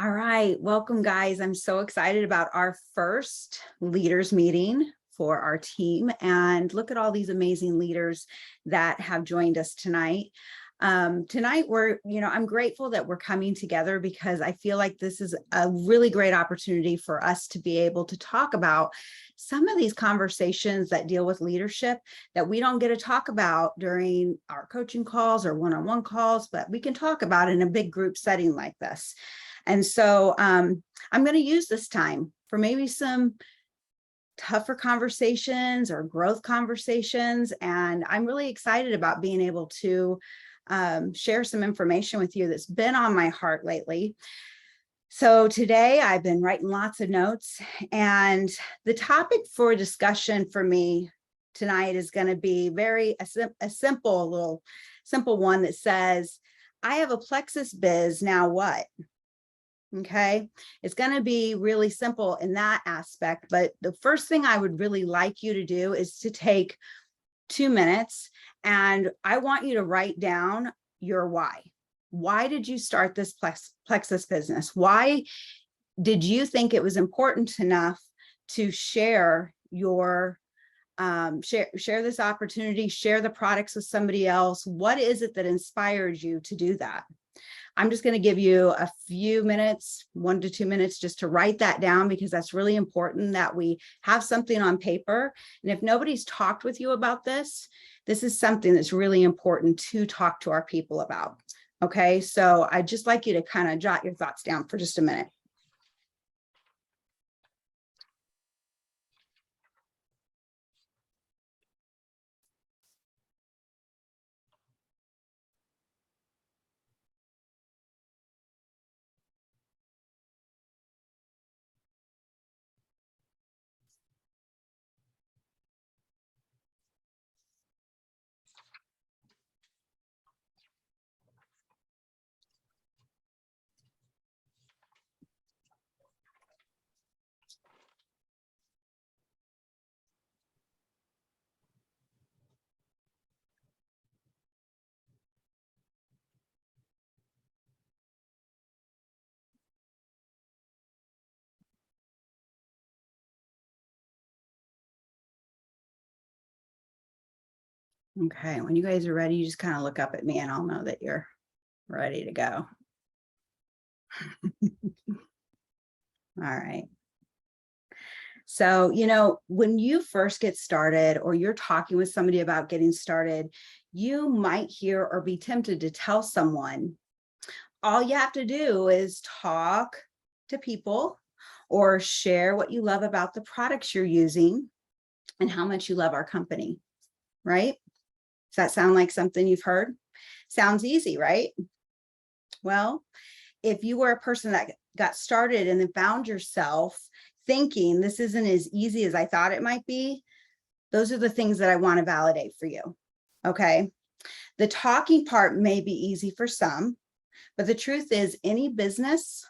All right, welcome guys. I'm so excited about our first leaders meeting for our team, and look at all these amazing leaders that have joined us tonight. Tonight I'm grateful that we're coming together because I feel like this is a really great opportunity for us to be able to talk about some of these conversations that deal with leadership that we don't get to talk about during our coaching calls or one-on-one calls, but we can talk about in a big group setting like this. And so I'm going to use this time for maybe some tougher conversations or growth conversations. And I'm really excited about being able to share some information with you that's been on my heart lately. So today I've been writing lots of notes, and the topic for discussion for me tonight is going to be a simple one that says, I have a Plexus Biz, now what? Okay, it's going to be really simple in that aspect. But the first thing I would really like you to do is to take 2 minutes, and I want you to write down your why. Why did you start this Plexus business? Why did you think it was important enough to share your share this opportunity, share the products with somebody else? What is it that inspired you to do that? I'm just going to give you a few minutes, 1 to 2 minutes, just to write that down, because that's really important that we have something on paper. And if nobody's talked with you about this, this is something that's really important to talk to our people about. Okay, so I'd just like you to kind of jot your thoughts down for just a minute. Okay, when you guys are ready, you just kind of look up at me and I'll know that you're ready to go. All right. So, when you first get started or you're talking with somebody about getting started, you might hear or be tempted to tell someone, all you have to do is talk to people or share what you love about the products you're using and how much you love our company, right? Does that sound like something you've heard? Sounds easy, right? Well, if you were a person that got started and then found yourself thinking this isn't as easy as I thought it might be, those are the things that I want to validate for you. Okay. The talking part may be easy for some, but the truth is any business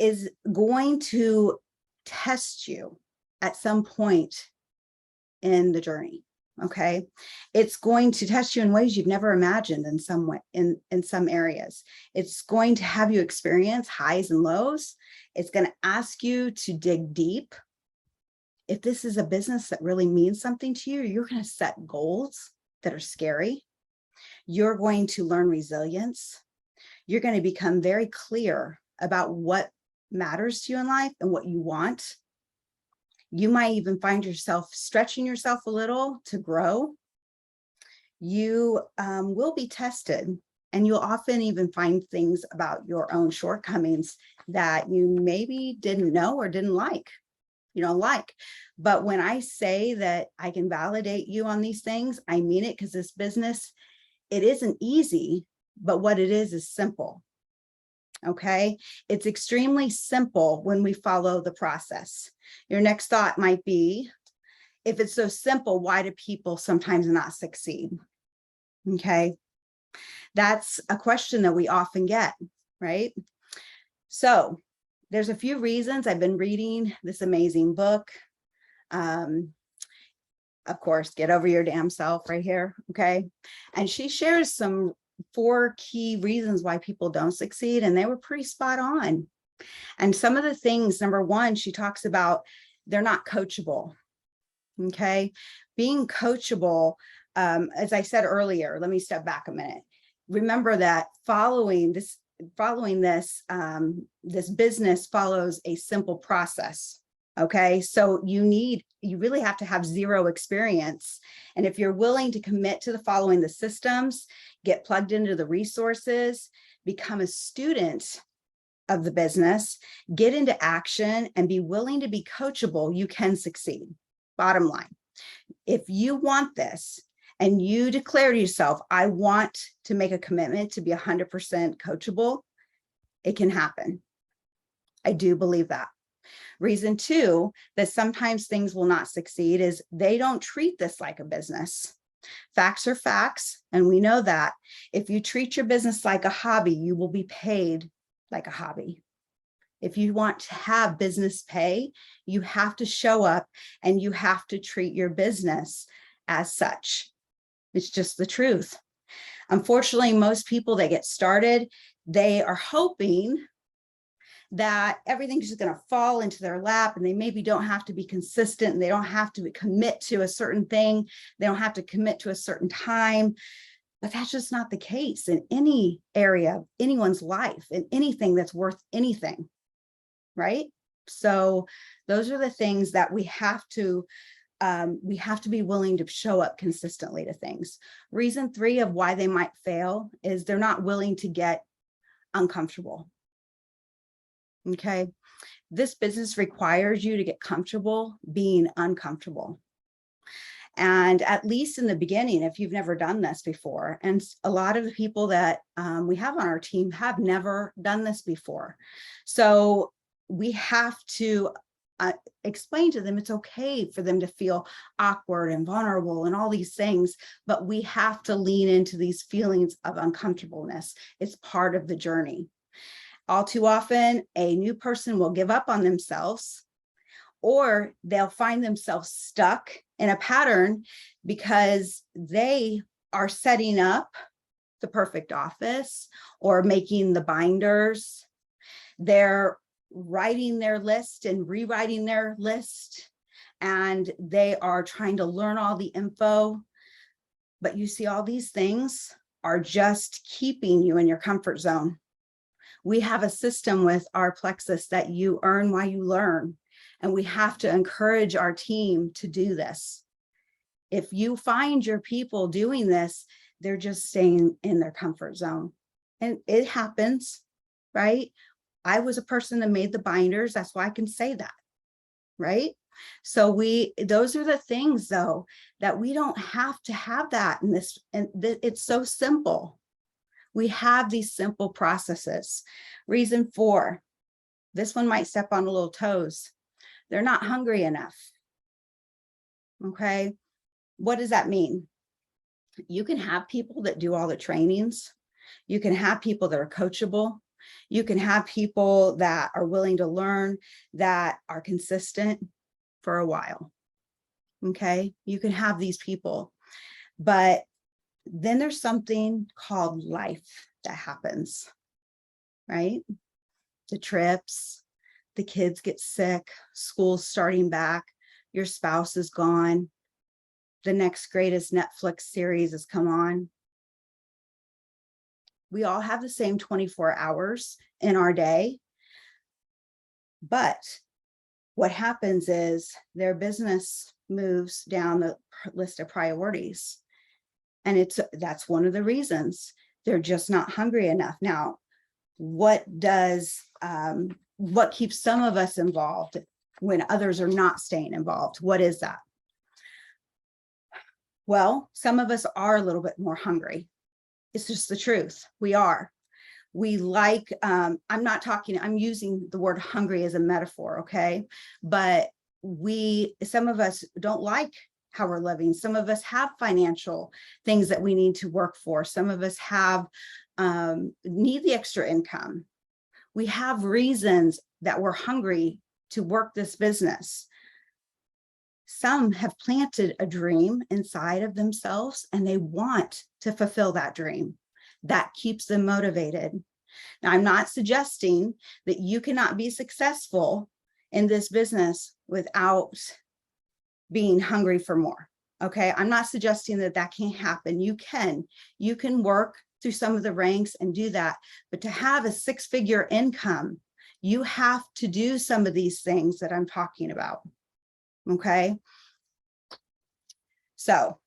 is going to test you at some point in the journey. Okay. It's going to test you in ways you've never imagined in some way, in some areas. It's going to have you experience highs and lows. It's going to ask you to dig deep. If this is a business that really means something to you, you're going to set goals that are scary. You're going to learn resilience. You're going to become very clear about what matters to you in life and what you want. You might even find yourself stretching yourself a little to grow. You will be tested, and you'll often even find things about your own shortcomings that you maybe didn't know or didn't like. You don't like. But when I say that I can validate you on these things, I mean it, because this business, it isn't easy, but what it is simple. Okay, it's extremely simple when we follow the process. Your next thought might be, if it's so simple, why do people sometimes not succeed? Okay, that's a question that we often get, right? So there's a few reasons. I've been reading this amazing book. Of course, Get Over Your Damn Self right here. Okay, and she shares some 4 key reasons why people don't succeed, and they were pretty spot on. And some of the things, number one, she talks about they're not coachable. Okay. Being coachable, as I said earlier, let me step back a minute. Remember that following this business follows a simple process. Okay. So you really have to have zero experience. And if you're willing to commit to following the systems, get plugged into the resources, become a student of the business, get into action, and be willing to be coachable, you can succeed. Bottom line, if you want this and you declare to yourself, I want to make a commitment to be 100% coachable, it can happen. I do believe that. Reason 2, that sometimes things will not succeed is they don't treat this like a business. Facts are facts, and we know that. If you treat your business like a hobby, you will be paid like a hobby. If you want to have business pay, you have to show up and you have to treat your business as such. It's just the truth. Unfortunately, most people that get started, they are hoping that everything's just going to fall into their lap, and they maybe don't have to be consistent, and they don't have to commit to a certain thing. They don't have to commit to a certain time. But that's just not the case in any area of anyone's life, in anything that's worth anything, right? So those are the things that we have to be willing to show up consistently to things. Reason 3 of why they might fail is they're not willing to get uncomfortable. Okay. This business requires you to get comfortable being uncomfortable. And at least in the beginning, if you've never done this before, and a lot of the people that we have on our team have never done this before. So we have to explain to them it's okay for them to feel awkward and vulnerable and all these things, but we have to lean into these feelings of uncomfortableness. It's part of the journey. All too often, a new person will give up on themselves, or they'll find themselves stuck in a pattern because they are setting up the perfect office or making the binders. They're writing their list and rewriting their list, and they are trying to learn all the info. But you see, all these things are just keeping you in your comfort zone. We have a system with our Plexus that you earn while you learn, and we have to encourage our team to do this. If you find your people doing this, they're just staying in their comfort zone. And it happens, right? I was a person that made the binders. That's why I can say that, right? So those are the things though, that we don't have to have that in this, and it's so simple. We have these simple processes. Reason 4, this one might step on a little toes. They're not hungry enough. Okay. What does that mean? You can have people that do all the trainings. You can have people that are coachable. You can have people that are willing to learn, that are consistent for a while. Okay. You can have these people, but then there's something called life that happens, right? The trips, the kids get sick, school's starting back, your spouse is gone, the next greatest Netflix series has come on. We all have the same 24 hours in our day, but what happens is their business moves down the list of priorities. And that's one of the reasons they're just not hungry enough. Now, what keeps some of us involved when others are not staying involved? What is that? Well, some of us are a little bit more hungry. It's just the truth. We are. We like, I'm using the word hungry as a metaphor, okay? But some of us don't like how we're living. Some of us have financial things that we need to work for. Some of us need the extra income. We have reasons that we're hungry to work this business. Some have planted a dream inside of themselves and they want to fulfill that dream. that keeps them motivated. Now, I'm not suggesting that you cannot be successful in this business without being hungry for more. Okay, I'm not suggesting that that can't happen. You can work through some of the ranks and do that. But to have a six-figure income, you have to do some of these things that I'm talking about. Okay. So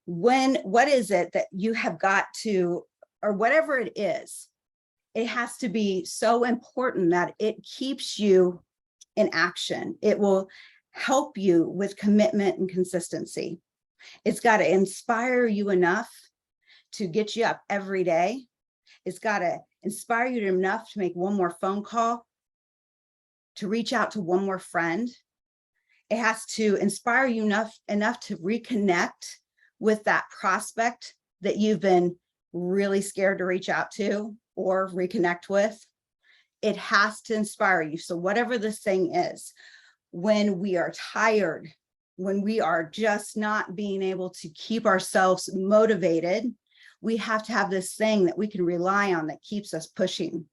what is it that you have got to, or whatever it is, it has to be so important that it keeps you in action. It will help you with commitment and consistency. It's got to inspire you enough to get you up every day. It's got to inspire you enough to make one more phone call, to reach out to one more friend. It has to inspire you enough to reconnect with that prospect that you've been really scared to reach out to or reconnect with. It has to inspire you. So whatever this thing is, when we are tired, when we are just not being able to keep ourselves motivated, we have to have this thing that we can rely on that keeps us pushing.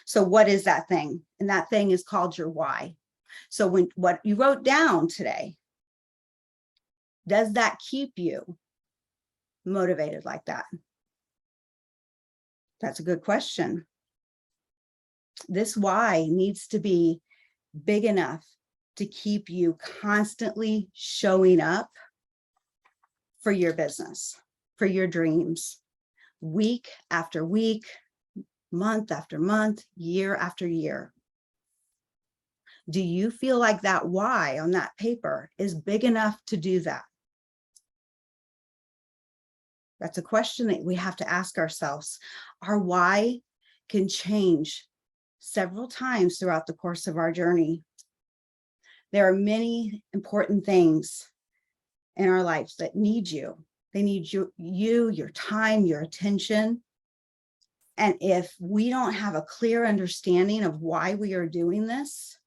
So what is that thing? And that thing is called your why. So what you wrote down today, does that keep you motivated like that? That's a good question. This why needs to be big enough to keep you constantly showing up for your business, for your dreams, week after week, month after month, year after year. Do you feel like that why on that paper is big enough to do that? That's a question that we have to ask ourselves. Our why can change several times throughout the course of our journey. There are many important things in our lives that need you. They need you, your time, your attention. And if we don't have a clear understanding of why we are doing this,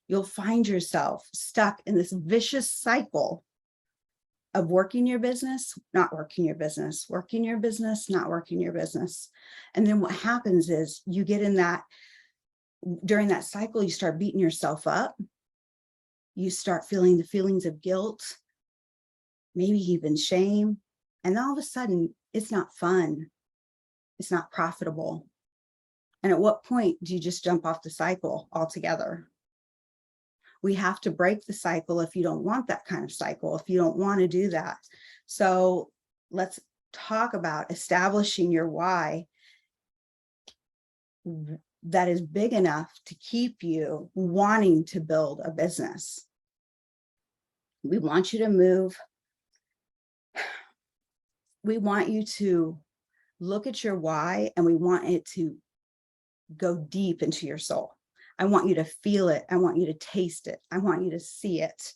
you'll find yourself stuck in this vicious cycle of working your business, not working your business, working your business, not working your business. And then what happens is you get in that, during that cycle, you start beating yourself up. You start feeling the feelings of guilt, maybe even shame. And all of a sudden, it's not fun. It's not profitable. And at what point do you just jump off the cycle altogether? We have to break the cycle if you don't want that kind of cycle, if you don't want to do that. So let's talk about establishing your why that is big enough to keep you wanting to build a business. We want you to move. We want you to look at your why, and we want it to go deep into your soul. I want you to feel it. I want you to taste it. I want you to see it.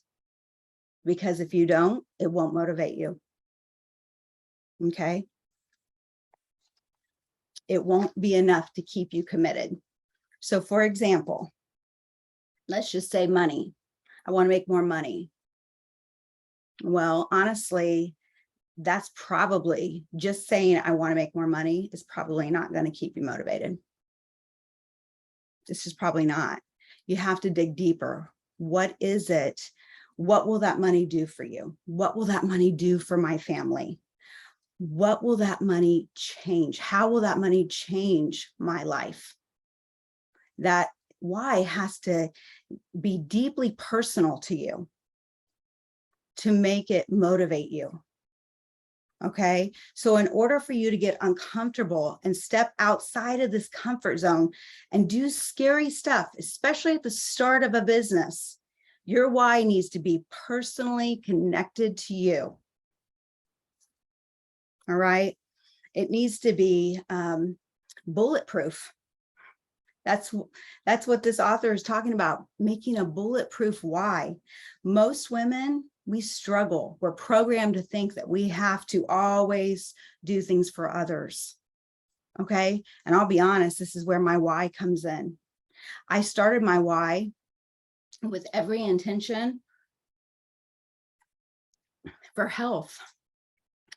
Because if you don't, it won't motivate you. Okay? It won't be enough to keep you committed. So for example, let's just say money. I want to make more money. Well, honestly, that's probably just saying I want to make more money is probably not going to keep you motivated. This is probably not. You have to dig deeper. What is it? What will that money do for you? What will that money do for my family? What will that money change? How will that money change my life? That why has to be deeply personal to you to make it motivate you. Okay, so in order for you to get uncomfortable and step outside of this comfort zone and do scary stuff, especially at the start of a business, your why needs to be personally connected to you. All right, it needs to be bulletproof. That's what this author is talking about, making a bulletproof why. Most women, we struggle. We're programmed to think that we have to always do things for others. Okay. And I'll be honest, this is where my why comes in. I started my why with every intention for health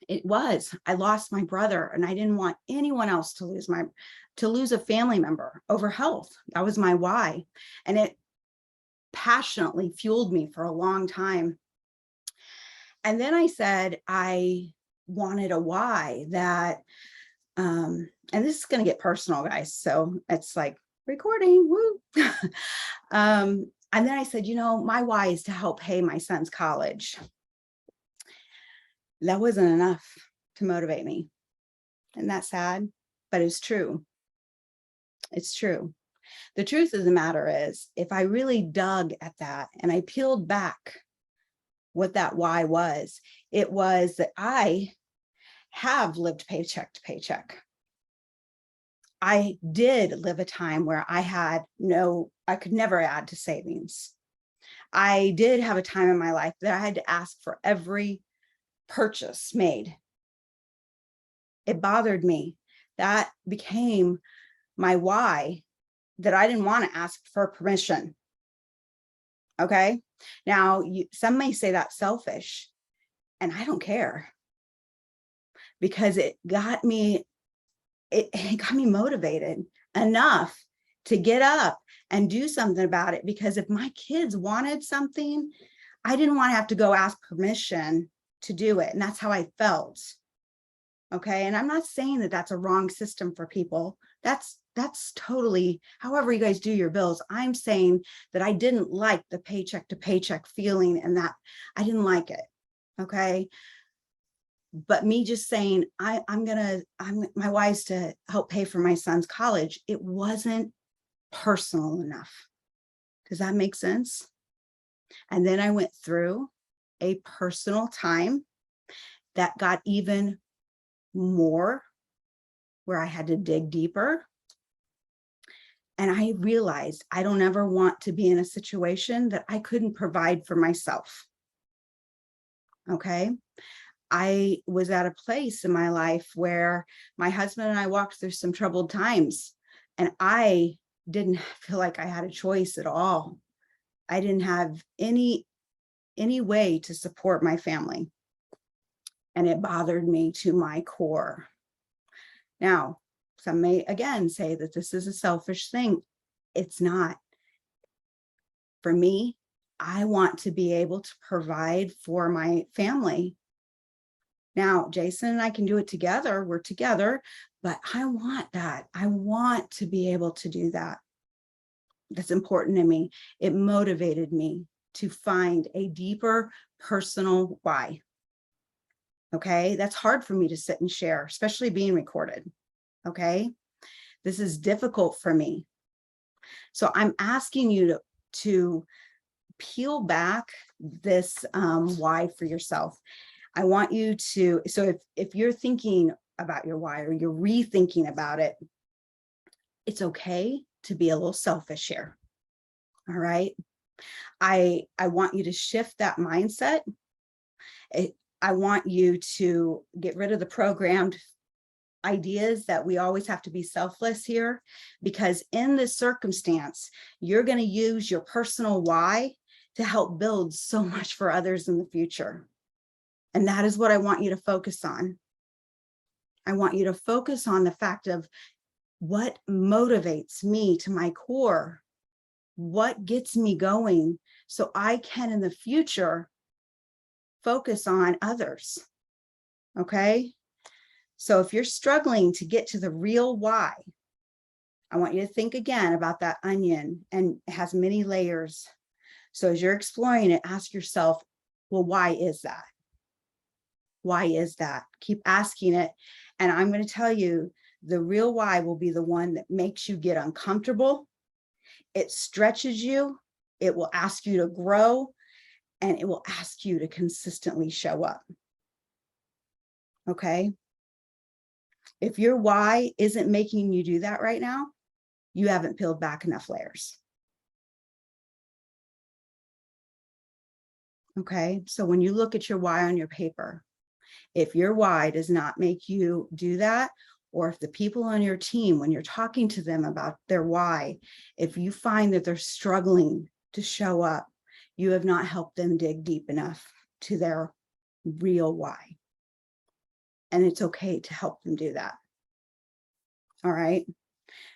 It was. I lost my brother, and I didn't want anyone else to lose a family member over health. That was my why. And it passionately fueled me for a long time. And then I said I wanted a why that, and this is going to get personal, guys. So it's like recording, woo. And then I said, my why is to help pay my son's college. That wasn't enough to motivate me. Isn't that sad? But it's true. It's true. The truth of the matter is, if I really dug at that and I peeled back what that why was, it was that I have lived paycheck to paycheck. I did live a time where I could never add to savings. I did have a time in my life that I had to ask for every purchase made. It bothered me. That became my why, that I didn't want to ask for permission. Okay. Now, some may say that's selfish, and I don't care, because it got me motivated enough to get up and do something about it. Because if my kids wanted something, I didn't want to have to go ask permission to do it. And that's how I felt. Okay. And I'm not saying that that's a wrong system for people. That's totally however you guys do your bills. I'm saying that I didn't like the paycheck to paycheck feeling, and that I didn't like it. Okay. But me just saying, my why is to help pay for my son's college, it wasn't personal enough. Does that make sense? And then I went through a personal time that got even more, where I had to dig deeper. And I realized I don't ever want to be in a situation that I couldn't provide for myself. Okay. I was at a place in my life where my husband and I walked through some troubled times, and I didn't feel like I had a choice at all. I didn't have any way to support my family, and it bothered me to my core. Now, some may again say that this is a selfish thing. It's not. For me, I want to be able to provide for my family. Now, Jason and I can do it together. We're together, but I want that. I want to be able to do that. That's important to me. It motivated me to find a deeper personal why. Okay. That's hard for me to sit and share, especially being recorded. Okay. This is difficult for me. So I'm asking you to peel back this why for yourself. I want you to, so if you're thinking about your why, or you're rethinking about it, it's okay to be a little selfish here. All right. I want you to shift that mindset. I want you to get rid of the programmed ideas that we always have to be selfless here, because in this circumstance, you're going to use your personal why to help build so much for others in the future. And that is what I want you to focus on. I want you to focus on the fact of what motivates me to my core, what gets me going, so I can in the future focus on others. Okay. So if you're struggling to get to the real why, I want you to think again about that onion, and it has many layers. So as you're exploring it, ask yourself, well, why is that? Why is that? Keep asking it. And I'm going to tell you, the real why will be the one that makes you get uncomfortable. It stretches you. It will ask you to grow, and it will ask you to consistently show up. Okay. If your why isn't making you do that right now, you haven't peeled back enough layers. Okay. So when you look at your why on your paper, if your why does not make you do that, or if the people on your team, when you're talking to them about their why, if you find that they're struggling to show up, you have not helped them dig deep enough to their real why. And it's okay to help them do that. All right.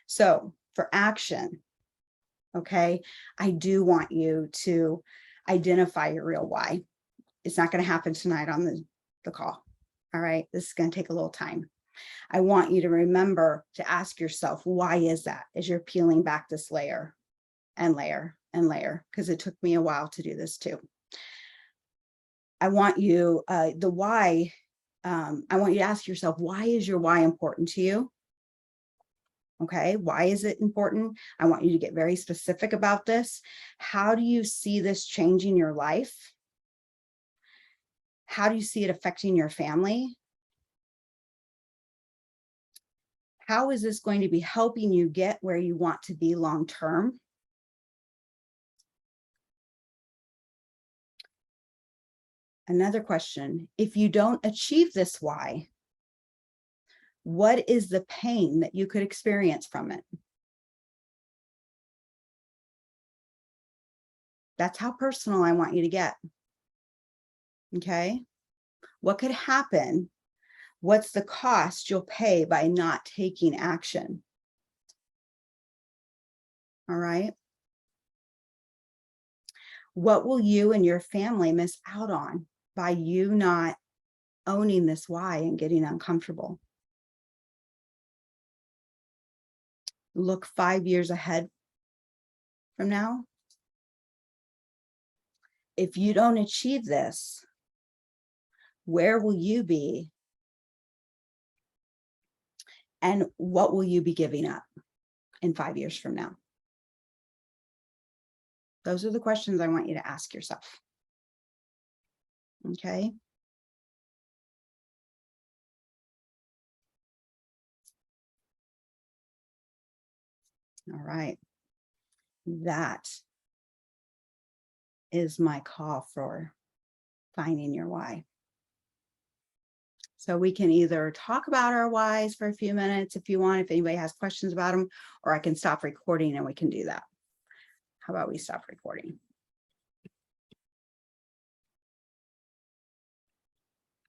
So for action, okay, I do want you to identify your real why. It's not going to happen tonight on the call. All right. This is going to take a little time. I want you to remember to ask yourself, why is that, as you're peeling back this layer and layer and layer, because it took me a while to do this too. I want you, the why, I want you to ask yourself, why is your why important to you? Okay, why is it important? I want you to get very specific about this. How do you see this changing your life? How do you see it affecting your family? How is this going to be helping you get where you want to be long term? Another question, if you don't achieve this why, what is the pain that you could experience from it? That's how personal I want you to get. Okay. What could happen? What's the cost you'll pay by not taking action? All right. What will you and your family miss out on by you not owning this why and getting uncomfortable? Look 5 years ahead from now. If you don't achieve this, where will you be? And what will you be giving up in 5 years from now? Those are the questions I want you to ask yourself. Okay. All right. That is my call for finding your why. So we can either talk about our whys for a few minutes if you want, if anybody has questions about them, or I can stop recording and we can do that. How about we stop recording?